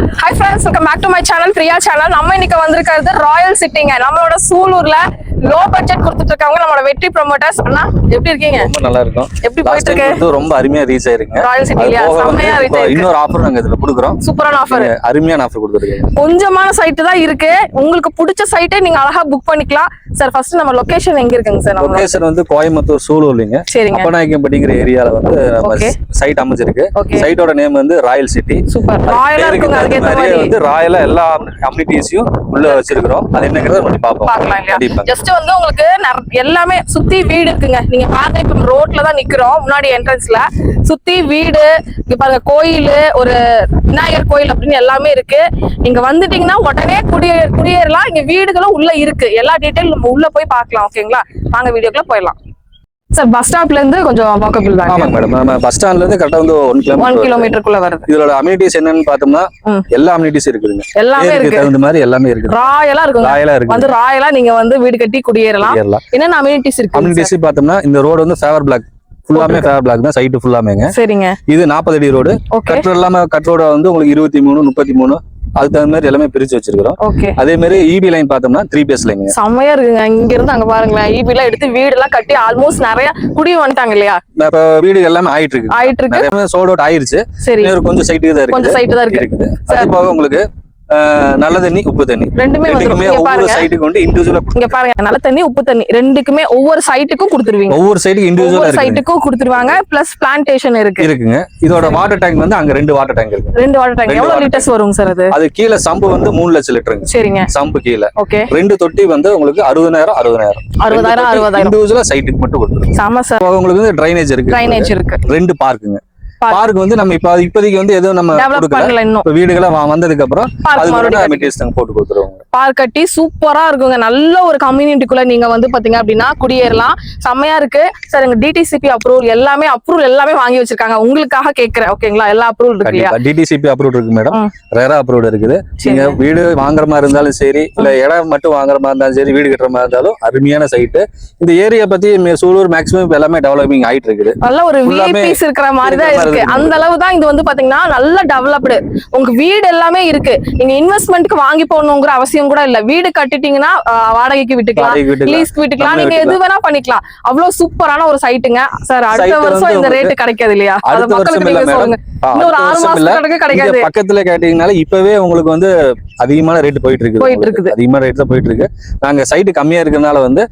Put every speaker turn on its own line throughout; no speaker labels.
Hi friends, welcome back to my channel, Priya channel. நம்ம இன்னைக்கு வந்திருக்கிறது ராயல் சிட்டிங்க. நம்மளோட சூலூர்ல லோ பட்ஜெட் கொடுத்துட்டு இருக்காங்க நம்மளோட வெற்றி ப்ரோமோட்டர்ஸ். அண்ணா எப்படி இருக்கீங்க?
ரொம்ப நல்லா இருக்கும்.
எப்படி போயிட்டு இருக்கு?
ரொம்ப அருமையா ரீச் ஆயிருங்க.
ராயல் சிட்டில செமையா ரீச் ஆயிருக்கு.
இன்னொரு ஆஃபர் நாங்க இதுல கொடுக்குறோம்.
சூப்பரான ஆஃபர்.
அருமையான ஆஃபர் கொடுத்துருக்கீங்க.
கொஞ்சமான சைட் தான் இருக்கு. உங்களுக்கு பிடிச்ச சைட்டை நீங்க அழகா புக் பண்ணிக்கலாம். சார் ஃபர்ஸ்ட் நம்ம லொகேஷன் எங்க இருக்குங்க சார்? நம்ம
லொகேஷன் வந்து கோயம்புத்தூர் சூலூர்லங்க.
சரிங்க.
அப்பநாயக்கன்பட்டிங்கிற ஏரியால வந்து நம்ம சைட் அமைஞ்சிருக்கு. சைட்டோட நேம் வந்து ராயல் சிட்டி.
சூப்பர். ராயலா இருக்குங்க. அதுக்கு ஏத்த மாதிரி
வந்து ராயலா எல்லா அம்யூனிட்டிஸையும் உள்ள வச்சிருக்கோம். அது என்னங்கறத நம்ம
பார்க்கலாம் இல்லையா? ஜஸ்ட் வந்து உங்களுக்கு எல்லாமே சுத்தி வீடு இருக்குங்க. நீங்க பாருங்க, இப்ப ரோட்ல தான் நிக்கிறோம். முன்னாடி என்ட்ரன்ஸ்ல சுத்தி வீடு, இங்க பாருங்க கோயில், ஒரு விநாயகர் கோயில் அப்படின்னு எல்லாமே இருக்கு. நீங்க வந்துட்டீங்கன்னா உடனே குடியேறலாம். இங்க வீடுகளும் உள்ள இருக்கு. எல்லா டீடைல் நம்ம உள்ள போய் பார்க்கலாம். ஓகேங்களா? வாங்க வீடியோக்குள்ள போயிடலாம். சார் பஸ் ஸ்டாப்ல இருந்து கொஞ்சம் வாக்கபிள் தான்.
ஆமாங்க மேடம். நம்ம பஸ் ஸ்டாண்ட்ல இருந்து கரெக்டா வந்து 1
கிலோமீட்டருக்குள்ள வருது.
இதோட அம்யூனிட்டிஸ் என்னன்னு பார்த்தோம்னா எல்லா அம்யூனிட்டிஸ் இருக்குதுங்க.
எல்லாமே இருக்கு.
தகுந்த மாதிரி எல்லாமே இருக்கு.
ராயலா இருக்கு. ராயலா இருக்கு. வந்து ராயலா நீங்க வந்து வீடு கட்டி குடியேறலாம். என்னென்ன அம்யூனிட்டிஸ் இருக்கு?
அம்யூனிட்டிஸ் பார்த்தோம்னா இந்த ரோடு வந்து ஃபேவர் பிளாக் ஃபுல்லாமே ஃபேவர் பிளாக் தான். சைட்டு ஃபுல்லாமேங்க.
சரிங்க.
இது 40 அடி ரோடு. கட் எல்லாமே கட் ரோட வந்து உங்களுக்கு 23 33 அதுக்கு தகுந்த மாதிரி எல்லாமே பிரிச்சு வச்சிருக்கோம். அதே மாதிரி இபி லைன் பார்த்தோம்னா 3 பேஸ் லைன்
செம்மையா இருக்குங்க. இங்க இருந்து அங்க பாருங்களேன், இபி எல்லாம் எடுத்து வீடு எல்லாம் கட்டி ஆல்மோஸ்ட் நிறைய குடி வந்துட்டாங்க இல்லையா?
இப்ப வீடு எல்லாமே ஆயிட்டு இருக்கு. சோல்ட் அவுட் ஆயிருச்சு.
சரி,
கொஞ்சம் சைட்டுக்கு தான் இருக்கு.
கொஞ்சம் சைட்டு தான் இருக்கு.
அது போக உங்களுக்கு நல்ல தண்ணி உப்பு தண்ணி
ரெண்டுமே
ஒவ்வொரு சைட்டுக்கு வந்து இண்டிவிஜுவலா
இங்க பாருங்க, நல்ல தண்ணி உப்பு தண்ணி ரெண்டுக்குமே ஒவ்வொரு சைட்டுக்கும் கொடுத்துருவீங்க.
ஒவ்வொரு சைட்டுக்கு இண்டிவிஜுவலா
சைட்டுக்கும் கொடுத்துருவாங்க. பிளஸ் பிளான்டேஷன் இருக்குங்க.
இதோட வாட்டர் டேங்க் வந்து அங்க 2 வாட்டர் டேங்க் இருக்கு.
2 வாட்டர் டேங்க் எவ்வளவு லிட்டர்ஸ் வருங்க சார்? அது
கீழ சம்பு வந்து 3 லட்சம் லிட்டருங்க.
சரிங்க.
சம்பு கீழ
ஓகே.
2 தொட்டி வந்து உங்களுக்கு 60,000 இண்டிவிஜுவலா சைட்டுக்கு மட்டும் கொடுத்துருவோம்.
ஆமா சார்.
உங்களுக்கு வந்து ட்ரைனேஜ் இருக்கு. 2 பார்க்குங்க. பார்க் வந்து நம்ம இப்போதைக்கு வந்து எதுவும் நம்ம கொடுக்கல. இப்ப வீடுகளா வந்ததுக்கு அப்புறம் போட்டு கொடுத்துருவோம்.
பார்க் கட்டி சூப்பரா இருக்குங்க. நல்ல ஒரு கம்யூனிட்டிக்குள்ள நீங்க வந்து பாத்தீங்க அப்படின்னா குடியேறலாம். செம்மையா இருக்கு சார். எங்க டிடிசிபி அப்ரூவல் எல்லாமே வாங்கி வச்சிருக்காங்க. உங்களுக்காக கேக்குறேன். ஓகேங்களா? எல்லா அப்ரூவல் இருக்கு இல்லையா?
டிடிசிபி அப்ரூவல் இருக்கு மேடம். ரெரா அப்ரூவல் இருக்குது. நீங்க வீடு வாங்குற மாதிரி இருந்தாலும் சரி, இல்ல இடம் மட்டும் வாங்குற மாதிரி இருந்தாலும் சரி, வீடு கட்டுற மாதிரி இருந்தாலும் அருமையான சைட்டு. இந்த ஏரியா பத்தி சூலூர் மேக்ஸிமம் எல்லாமே டெவலப்பிங் ஆயிட்டு இருக்குது.
நல்ல ஒரு விஐபிஸ் இருக்கிற மாதிரி தான் இருக்கு. அந்த அளவு தான் இது வந்து பாத்தீங்கன்னா நல்ல டெவலப்டு. உங்க வீடு எல்லாமே இருக்கு. நீங்க இன்வெஸ்ட்மெண்ட்க்கு வாங்கி போகணுங்கிற அவசியம் கூட இல்ல. வீடு கட்டிட்டீங்கன்னா வாடகைக்கு விட்டுக்கலாம், லீஸ்க்கு விட்டுக்கலாம், நீங்க எது வேணா பண்ணிக்கலாம். அவ்வளவு சூப்பரான ஒரு சைட்டுங்க சார். அடுத்த வருஷம் இந்த ரேட் கிடைக்காது இல்லையா? அது மக்களுக்கு நீங்க சொல்லுங்க. இன்னொரு 6 மாசத்துக்கு கிடைக்காது.
பக்கத்துல கேட்டீங்கனால இப்பவே உங்களுக்கு வந்து அதிகமான ரேட் போயிட்டு இருக்குது. அதிகமான ரேட் தான் போயிட்டு இருக்கு. நாங்க சைட்டு கம்மியா இருக்கறனால வந்து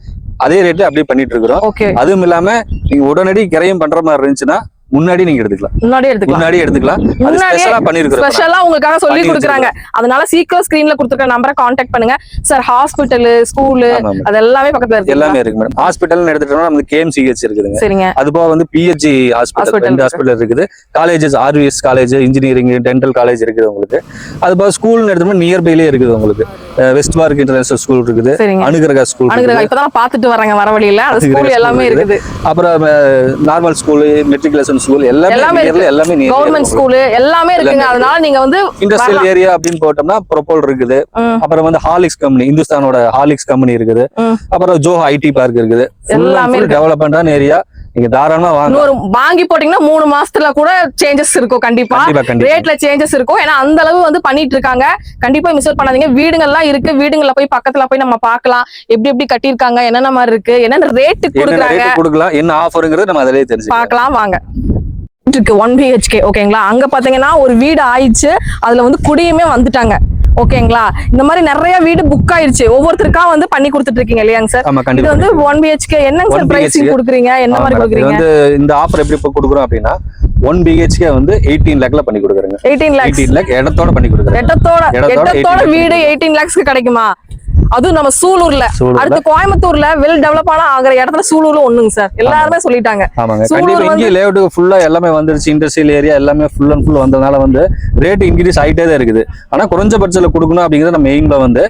அதே ரேட் அப்படியே பண்ணிட்டு இருக்கிறோம். அதுவும் இல்லாம நீங்க உடனடி கிரையம் பண்ற மாதிரி இருந்துச்சுன்னா முன்னாடி நீங்க எடுத்துக்கலாம். முன்னாடி எடுத்துக்கலாம். அது ஸ்பெஷலா பண்ணிருக்கோம்.
ஸ்பெஷலா உங்களுக்காக சொல்லி கொடுக்குறாங்க. அதனால சீக்கிரம் ஸ்கிரீன்ல கொடுத்துருக்க நம்பரை கான்டாக்ட் பண்ணுங்க சார். ஹாஸ்பிடல், ஸ்கூல் அது எல்லாமே பக்கத்துல இருக்கு.
எல்லாமே இருக்கு மேடம். ஹாஸ்பிடல்னு எடுத்துட்டோம்னா நமக்கு கேஎம்சிஹெச் இருக்குதுங்க.
சரிங்க.
அது போக வந்து பிஹெச்சி ஹாஸ்பிடல் 2 ஹாஸ்பிடல் இருக்குது. Colleges RVS college, engineering, dental college இருக்குது உங்களுக்கு. அது போக ஸ்கூல்னு எடுத்தோம்னா நியர்பைலயே இருக்குது உங்களுக்கு. வெஸ்ட் பார்க் இன்டர்நேஷனல் ஸ்கூல் இருக்குது. அனுகிரகா ஸ்கூல்.
இப்பதான் பாத்துட்டு வராங்க வர வழியில. அது ஸ்கூல் எல்லாமே இருக்குது.
அப்புறம் நார்மல் ஸ்கூல், மெட்ரிகுலேஷன் ஸ்கூல் எல்லாமே
கவர்மெண்ட் ஸ்கூல் எல்லாமே இருக்குங்க. அதனால நீங்க வந்து
இண்டஸ்ட்ரியல் ஏரியா அப்படின்னு போட்டோம்னா ப்ரோபோல் இருக்குது. அப்புறம் வந்து ஹார்லிக்ஸ் கம்பெனி, இந்துஸ்தானோட ஹார்லிக்ஸ் கம்பெனி இருக்குது. அப்புறம் ஜோ ஐடி பார்க் இருக்குது. எல்லாமே டெவலப்மெண்டான ஏரியா. நீங்க தாராளமா
வாங்கி போட்டீங்கன்னா 3 மாசத்துல கூட சேஞ்சஸ் இருக்கும். கண்டிப்பா ரேட்ல சேஞ்சஸ் இருக்கும். ஏன்னா அந்த அளவு வந்து பண்ணிட்டு இருக்காங்க. கண்டிப்பா மிஸ் அவுட் பண்ணாதீங்க. வீடுங்கள்லாம் இருக்கு. வீடுங்கள்ல போய் பக்கத்துல போய் நம்ம பார்க்கலாம். எப்படி கட்டியிருக்காங்க, என்னென்ன மாதிரி இருக்கு, என்னென்ன ரேட்டு
கொடுக்குறாங்க, என்ன ஆஃபருங்கிறது நம்ம அதிலே தெரிஞ்சு
பார்க்கலாம். வாங்க. 1 BHK ஓகேங்களா? அங்க பாத்தீங்கன்னா ஒரு வீடு ஆயிடுச்சு. அதுல வந்து குடியுமே வந்துட்டாங்க. ஓகேங்களா? இந்த மாதிரி நிறைய வீடு புக் ஆயிருச்சு. ஒவ்வொருத்தருக்கா வந்து பண்ணி கொடுத்துட்டு இருக்கீங்க இல்லையாங்க சார்? இது வந்து 1 BHK என்னங்க சார் பிரைசிங் கொடுக்குறீங்க? என்ன மாதிரி கொடுக்குறீங்க?
வந்து இந்த ஆஃபர் எப்படி கொடுக்குறோம் அப்படின்னா 1 BHK வந்து 18 lakhல பண்ணி கொடுக்குறேங்க.
18 lakh
இடத்தோட பண்ணி கொடுக்குறேன்.
இடத்தோட வீடு 18 lakhsக்கு கிடைக்குமா? அதுவும் நம்ம சூலூர்ல. அடுத்து கோயம்புத்தூர்ல வெல் டெவலப் ஆகிற இடத்துல சூலூர்ல ஒண்ணுங்க சார். எல்லாருமே சொல்லிட்டாங்க.
லேஅவுட் ஃபுல்லா எல்லாமே வந்துருச்சு. இண்டஸ்ட்ரியல் ஏரியா எல்லாமே ஃபுல் அண்ட் ஃபுல் வந்ததுனால வந்து ரேட் இன்க்ரீஸ் ஆயிட்டே தான் இருக்குது. ஆனா குறைஞ்ச பட்ஜெட்ல கொடுக்கணும் அப்படிங்கறது நம்ம எய்ம்ல வந்து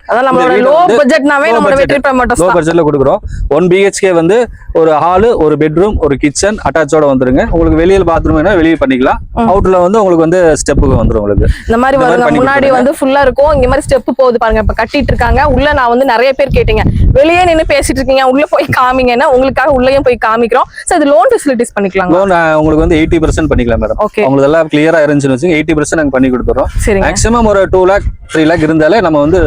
லோ பட்ஜெட்னாவே நம்ம வெற்றி ப்ரோமோட்டர்ஸ்
லோ பட்ஜெட்ல கொடுக்குறோம். 1 BHK வந்து ஒரு ஹால், ஒரு பெட்ரூம், ஒரு கிச்சன் அட்டாச்சோட வந்துருங்க. உங்களுக்கு வெளியில பாத்ரூம் வேணா வெளியே பண்ணிக்கலாம். அவுட்ல வந்து உங்களுக்கு வந்து ஸ்டெப்புக்கு வந்துரும். உங்களுக்கு
இந்த மாதிரி வருங்க. முன்னாடி வந்து ஃபுல்லா இருக்கும். இங்க மாதிரி ஸ்டெப் போகுது பாருங்க. இப்ப கட்டிட்டு இருக்காங்க. உள்ள நான் வந்து நிறைய பேர் கேட்டீங்க வெளியே நின்னு பேசிட்டு இருக்கீங்க, உள்ள போய் காமிங்கன்னா உங்களுக்காக உள்ளேயும் போய் காமிக்கிறோம். சோ இது லோன் ஃபெசிலிட்டிஸ் பண்ணிக்கலாம்.
லோன் உங்களுக்கு வந்து 80% பண்ணிக்கலாம் மேடம். உங்களுக்கு எல்லாம் கிளியரா இருந்துச்சுன்னு வச்சுங்க 80% நாங்க பண்ணி கொடுத்துறோம். மேக்ஸிமம் ஒரு 2 lakh 3 lakh இருந்தாலே நம்ம வந்து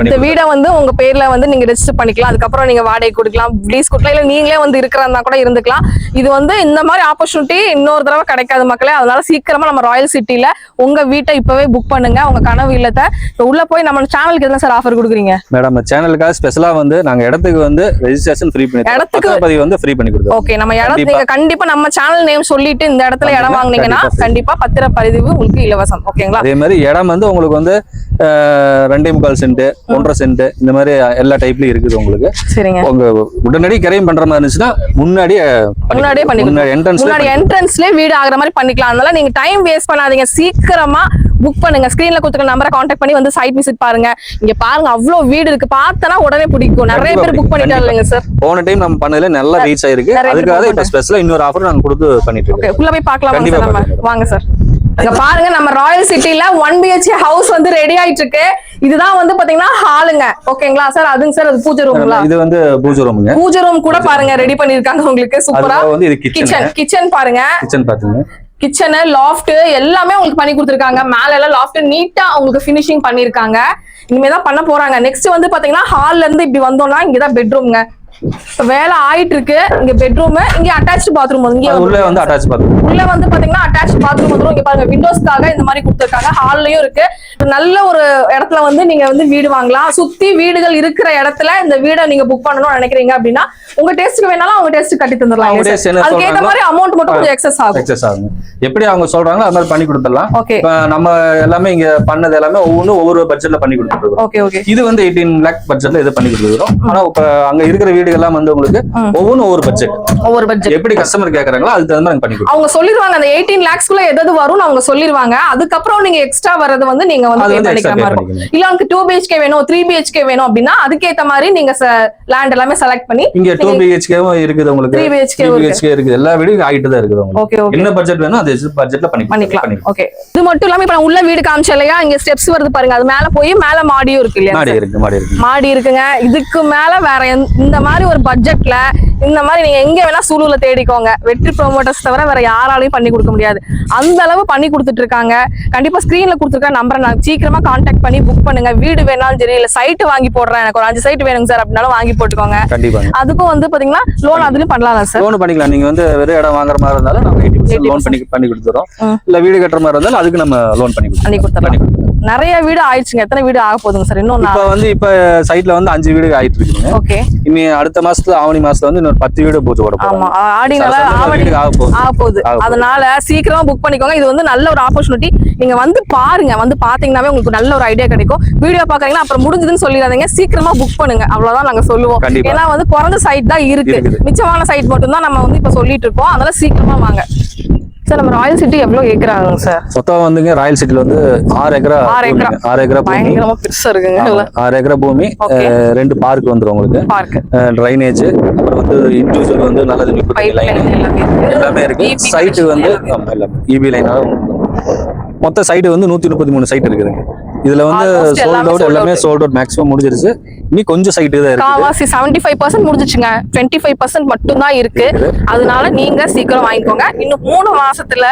ஒரு வீடை வந்து உங்க பேர்ல வந்து நீங்க ரெஜிஸ்டர் பண்ணிக்கலாம். அதுக்கப்புறம் நீங்க வாடகை கொடுக்கலாம், லீஸ் கொடுக்கலாம், இல்ல நீங்களே வந்து இருக்கிறதா கூட இருந்துக்கலாம். இது வந்து இந்த மாதிரி ஆப்பர்ச்சுனிட்டி இன்னொரு தடவை கிடைக்காது மக்களே. அதனால சீக்கிரமா நம்ம ராயல் சிட்டில உங்க வீட்டை இப்பவே புக் பண்ணுங்க, உங்க கனவு இல்லத்தை. உள்ள போய் நம்ம சேனலுக்கு என்ன சார் ஆஃபர் கொடுக்குறீங்க?
மேடம் சேனலுக்காக ஸ்பெஷலா வந்து நாங்க இடத்துக்கு வந்து ரெஜிஸ்ட்ரேஷன் ஃப்ரீ பண்ணி இடத்துக்கு பதிவு வந்து ஃப்ரீ பண்ணி கொடுத்தோம்.
ஓகே, நம்ம இடத்துக்கு கண்டிப்பா நம்ம சேனல் நேம் சொல்லிட்டு இந்த இடத்துல இடம் வாங்குனீங்கன்னா கண்டிப்பா பத்திரப்பதிவு உங்களுக்கு இலவசம். ஓகேங்களா?
அதே மாதிரி இடம் வந்து உங்களுக்கு வந்து 2.25 சென்ட் 1.5 சென்ட் இந்த மாதிரி எல்லா டைப்லயும் இருக்குது உங்களுக்கு.
சரிங்க.
உங்க உடனடி கிரையம் பண்ற மாதிரி இருந்துச்சுன்னா முன்னாடியே
என்ட்ரன்ஸ்ல வீடு ஆகுற மாதிரி பண்ணிக்கலாம். அதனால நீங்க டைம் வேஸ்ட் பண்ணாதீங்க, சீக்கிரமா புக் பண்ணுங்க. ஸ்கிரீன்ல கொடுத்துருக்க நம்பரை கான்டாக்ட் பண்ணி வந்து சைட் விசிட் பாருங்க. இங்க பாருங்க அவ்வளவு வீடு இருக்கு, பார்த்தனா உடனே பிடிக்கும். நிறைய பேர் புக் பண்ணிட்டாங்க சார்.
போன டைம் நம்ம பண்ணதுல நல்ல ரீச் ஆயிருக்கு. அதுக்காக இப்ப ஸ்பெஷலா இன்னொரு ஆஃபர் நாங்க கொடுத்து பண்ணிட்டு இருக்கோம்.
உள்ள போய் பார்க்கலாம். வாங்க சார். இங்க பாருங்க நம்ம ராயல் சிட்டில 1 BHK ஹவுஸ் வந்து ரெடி ஆயிட்டு இருக்கு. இதுதான் வந்து பாத்தீங்கன்னா ஹாலுங்க. ஓகேங்களா சார்? அதுங்க சார் அது பூஜை ரூம்ங்களா?
இது வந்து பூஜை ரூம்ங்க.
பூஜை ரூம் கூட பாருங்க ரெடி பண்ணிருக்காங்க உங்களுக்கு சூப்பரா.
வந்து இது
கிச்சன் பாருங்க.
கிச்சன் பாத்துங்க.
கிச்சன் லாஃப்ட் எல்லாமே உங்களுக்கு பண்ணி கொடுத்துருக்காங்க. மேல எல்லாம் லாஃப்ட் நீட்டா உங்களுக்கு ஃபினிஷிங் பண்ணிருக்காங்க. இனிமேதான் பண்ண போறாங்க. நெக்ஸ்ட் வந்து பாத்தீங்கன்னா ஹால்ல இருந்து இப்படி வந்தோம்னா இங்கதான் பெட்ரூம்ங்க. வேலை ஆயிட்டு இருக்கு. இங்க பெட்ரூம், இங்க அட்டாச்ட் பாத்ரூம்.
உள்ள வந்து அட்டாச் பாத்ரூம்.
உள்ள வந்து பாத்தீங்கன்னா அட்டாச் பாத்ரூம் வந்துரும். இங்க பாருங்க விண்டோஸ்க்காக இந்த மாதிரி கொடுத்துருக்காங்க. ஹால்லயும் இருக்கு. நல்ல ஒரு இடத்துல வந்து நீங்க வந்து வீடு வாங்கலாம். சுத்தி வீடுகள் இருக்கிற இடத்துல இந்த வீடை நீங்க புக் பண்ணணும்னு நினைக்கிறீங்க அப்படின்னா உங்க டேஸ்ட்க்கு வேணாலும் அவங்க டேஸ்ட் கட்டி தந்துடலாம். அதுக்கு ஏத்த மாதிரி அமௌண்ட் மட்டும் கொஞ்சம் எக்ஸஸ் ஆகும்.
எப்படி அவங்க சொல்றாங்களோ அது மாதிரி பண்ணி கொடுத்துடலாம். நம்ம எல்லாமே இங்க பண்ணது எல்லாமே ஒவ்வொரு பட்ஜெட்ல பண்ணி கொடுத்துருக்கோம். இது வந்து 18 lakh பட்ஜெட்ல இது பண்ணி கொடுத்துருக்கோம். ஆனா இப்ப அங்க இருக்கிற வீடு எல்லாம் வந்து உங்களுக்கு ஒவ்வொரு பட்ஜெட் எப்படி கஸ்டமர் கேக்குறாங்களோ அதுக்கு தகுந்த மாதிரி பண்ணி கொடுப்போம்.
அவங்க சொல்லிடுவாங்க அந்த 18 lakhsக்குள்ள எது வரும்னு அவங்க சொல்லிடுவாங்க. அதுக்கப்புறம் நீங்க எக்ஸ்ட்ரா வரது வந்து நீங்க வந்து பே பண்ணிக்கிற மாதிரி இருக்கும். இல்ல உங்களுக்கு 2 BHK வேணும் 3 BHK வேணும் அப்படின்னா அதுக்கேத்த மாதிரி நீங்க லேண்ட் எல்லாமே செலக்ட் பண்ணி
இங்க 2 BHK இருக்குது உங்களுக்கு 3 BHK இருக்குது. எல்லா வீடும் ஆயிட்டு தான் இருக்குது உங்களுக்கு. என்ன பட்ஜெட் வேணும் அது பட்ஜெட்ல பண்ணிக்கலாம். ஓகே.
இது மட்டும் இல்லாம இப்ப உள்ள வீடு காமிச்சலையா இங்க ஸ்டெப்ஸ் வருது பாருங்க. அது மேல போய் மேல மாடியும் இருக்கு இல்லையா? மாடி இருக்குங்க. இதுக்கு மேல வேற இந்த மாதிரி ஒரு பட்ஜெட்ல இந்த மாதிரி நீங்க எங்க வேணா சூலூர்ல தேடிக்கோங்க. வெற்றி ப்ரோமோட்டர்ஸ் தவிர வேற யாராலையும் பண்ணி கொடுக்க முடியாது. அந்த அளவு பண்ணி கொடுத்துட்டு இருக்காங்க. கண்டிப்பா ஸ்கிரீன்ல கொடுத்துருக்க நம்பரை நான் சீக்கிரமா கான்டாக்ட் பண்ணி புக் பண்ணுங்க. வீடு வேணாலும் சரி இல்ல சைட் வாங்கி போடுறேன் எனக்கு ஒரு 5 சைட் வேணுங்க சார் அப்படின்னாலும் வாங்கி போட்டுக்கோங்க. அதுக்கும் வந்து பாத்தீங்கன்னா லோன் அதுலயும் பண்ணலாம் சார்.
லோன் பண்ணிக்கலாம். நீங்க வந்து வெறும் இடம் வாங்குற மாதிரி இருந்தாலும் நம்ம 80% லோன் பண்ணி கொடுத்துறோம். இல்ல வீடு கட்டுற மாதிரி இருந்தாலும் அதுக்கு நம்ம லோன் பண்ணி கொடுத்துறோம்.
நிறைய வீடு ஆயிடுச்சுங்க. எத்தனை வீடு ஆக போகுதுங்க சார்? இன்னும்
இப்ப சைட்ல வந்து 5 வீடு ஆயிட்டு இருக்குங்க. ஓகே. இனி அடுத்த மாசத்துல ஆவணி மாசத்துல வந்து இன்னொரு 10 வீடு பூஜை போட போறோம்.
ஆமா, ஆடினால ஆக போகுது. அதனால சீக்கிரமா புக் பண்ணிக்கோங்க. இது வந்து நல்ல ஒரு ஆப்பர்ச்சுனிட்டி. நீங்க வந்து பாருங்க. வந்து பாத்தீங்கன்னாவே உங்களுக்கு நல்ல ஒரு ஐடியா கிடைக்கும். வீடியோ பாக்குறீங்கன்னா அப்புறம் முடிஞ்சதுன்னு சொல்லிடாதீங்க. சீக்கிரமா புக் பண்ணுங்க. அவ்வளவுதான் நாங்க சொல்லுவோம். ஏன்னா வந்து குறைஞ்ச சைட் தான் இருக்கு. மிச்சமான சைட் மட்டும் தான் நம்ம வந்து இப்ப சொல்லிட்டு இருக்கோம். அதனால சீக்கிரமா வாங்க. சார் நம்ம ராயல் சிட்டி எவ்வளவு ஏக்கர் ஆகுங்க சார்?
மொத்தம் வந்துங்க ராயல் சிட்டில வந்து 6 ஏக்கரா
பயங்கரமா பெருசா இருக்குங்க.
6 ஏக்கரா பூமி, 2 பார்க் வந்துரும் உங்களுக்கு. ட்ரைனேஜ் அப்புறம் வந்து இண்டிவிஜுவல் வந்து நல்லது எல்லாமே இருக்கு. சைட்டு வந்து இபி லைனால மொத்த சைட்டு வந்து 133 சைட் இருக்குதுங்க. இதுல வந்து சோல்ட் அவுட் எல்லாமே சோல்ட் அவுட் மேக்ஸிமம் முடிஞ்சிருச்சு. இன்னும் கொஞ்சம் சைட் தான் இருக்கு.
காவாசி 75% முடிஞ்சிச்சுங்க. 25% மட்டும் தான் இருக்கு. அதனால நீங்க சீக்கிரம் வாங்கிக்கோங்க. இன்னும் 3 மாசத்துல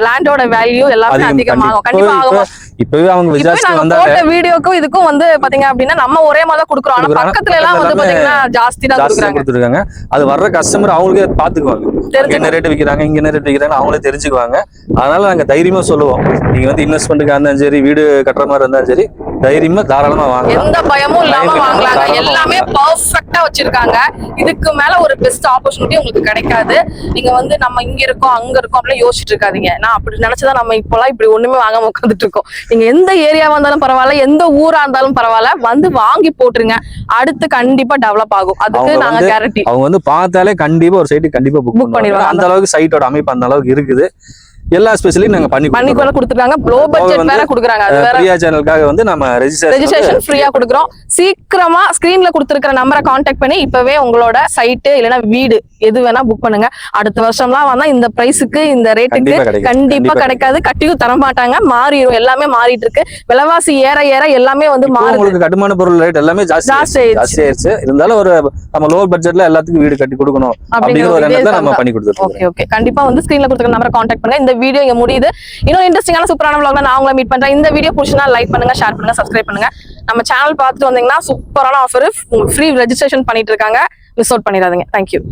லேண்டோட வேல்யூ எல்லாமே அதிகமாகும். கண்டிப்பா ஆகும்.
இப்பவே அவங்க விசாரிச்சு வந்தாங்க.
வீடியோக்கும் இதுக்கும் வந்து பாத்தீங்க அப்படின்னா நம்ம ஒரே மாதிரி தான் கொடுக்குறோம். ஆனா பக்கத்துல எல்லாம் வந்து பாத்தீங்கன்னா ஜாஸ்தி தான்
கொடுத்துருக்காங்க. அது வர்ற கஸ்டமர் அவங்களுக்கே பாத்துக்குவாங்க. என்ன ரேட் விக்கிறாங்க இங்க என்ன ரேட் விக்கிறாங்க அவங்களே தெரிஞ்சுக்குவாங்க. அதனால நாங்க தைரியமா சொல்லுவோம். நீங்க வந்து இன்வெஸ்ட்மெண்ட்டுக்கு இருந்தாலும் சரி வீடு கட்டுற மாதிரி இருந்தாலும் சரி தைரியமா தாராளமா வாங்க.
எந்த பயமும் இல்லாம வாங்கலாங்க. எல்லாமே பர்ஃபெக்ட்டா வச்சிருக்காங்க. இதுக்கு மேல ஒரு பெஸ்ட் ஆப்பர்ச்சுனிட்டி உங்களுக்கு கிடைக்காது. நீங்க வந்து நம்ம இங்க இருக்கோம் அங்க இருக்கோம் அப்படிலாம் யோசிச்சுட்டு இருக்காதீங்க. நான் அப்படி நினைச்சுதான் நம்ம இப்பெல்லாம் இப்படி ஒண்ணுமே வாங்காம உட்காந்துட்டு இருக்கோம். நீங்க எந்த ஏரியாவா இருந்தாலும் பரவாயில்ல, எந்த ஊரா இருந்தாலும் பரவாயில்ல, வந்து வாங்கி போட்டுருங்க. அடுத்து கண்டிப்பா டெவலப் ஆகும். அதுக்கு நாங்க கேரண்டி.
அவங்க வந்து பார்த்தாலே கண்டிப்பா ஒரு சைட்டு கண்டிப்பா புக் பண்ணிடுவாங்க. அந்த அளவுக்கு சைட்டோட அமைப்பு அந்த அளவுக்கு இருக்குது. எல்லா ஸ்பெஷலையும் நாங்க பண்ணி
கூட கொடுத்துருக்காங்க. லோ பட்ஜெட் வேற கொடுக்குறாங்க. அது வேற
பிரியா சேனலுக்காக வந்து நம்ம
ரெஜிஸ்ட்ரேஷன் ஃப்ரீயா கொடுக்குறோம். சீக்கிரமா ஸ்கிரீன்ல கொடுத்துருக்கிற நம்பரை கான்டாக்ட் பண்ணி இப்பவே உங்களோட சைட்டு இல்லைன்னா வீடு எது வேணா புக் பண்ணுங்க. அடுத்த வருஷம்லாம் வந்தா இந்த பிரைஸுக்கு இந்த ரேட்டுக்கு கண்டிப்பா கிடைக்காது. கட்டியும் தர மாட்டாங்க. மாறிடும். எல்லாமே மாறிட்டு இருக்கு. விலைவாசி ஏற ஏற எல்லாமே வந்து
உங்களுக்கு கட்டுமான பொருள் ரேட் எல்லாமே ஜாஸ்தி ஆயிடுச்சு. இருந்தாலும் ஒரு நம்ம லோ பட்ஜெட்ல எல்லாத்துக்கும் வீடு கட்டி கொடுக்கணும் அப்படிங்கிற ஒரு எண்ணத்தை நம்ம பண்ணி கொடுத்துருக்கோம்.
ஓகே கண்டிப்பா வந்து ஸ்கிரீன்ல கொடுத்துருக்க நம்பரை கான்டாக்ட் பண்ணுங்க. இந்த வீடியோ இங்க முடியுது. இன்னொரு இன்ட்ரெஸ்டிங்கான சூப்பரான vlogல நான் உங்களை மீட் பண்றேன். இந்த வீடியோ பிடிச்சினா லைக் பண்ணுங்க, ஷேர் பண்ணுங்க, சப்ஸ்கிரைப் பண்ணுங்க. நம்ம சேனல் பார்த்துட்டு வந்தீங்கன்னா சூப்பரான ஆஃபர் ஃப்ரீ ரெஜிஸ்ட்ரேஷன் பண்ணிட்டு இருக்காங்க. மிஸ் அவுட் பண்ணிடாதீங்க. தேங்க்யூ.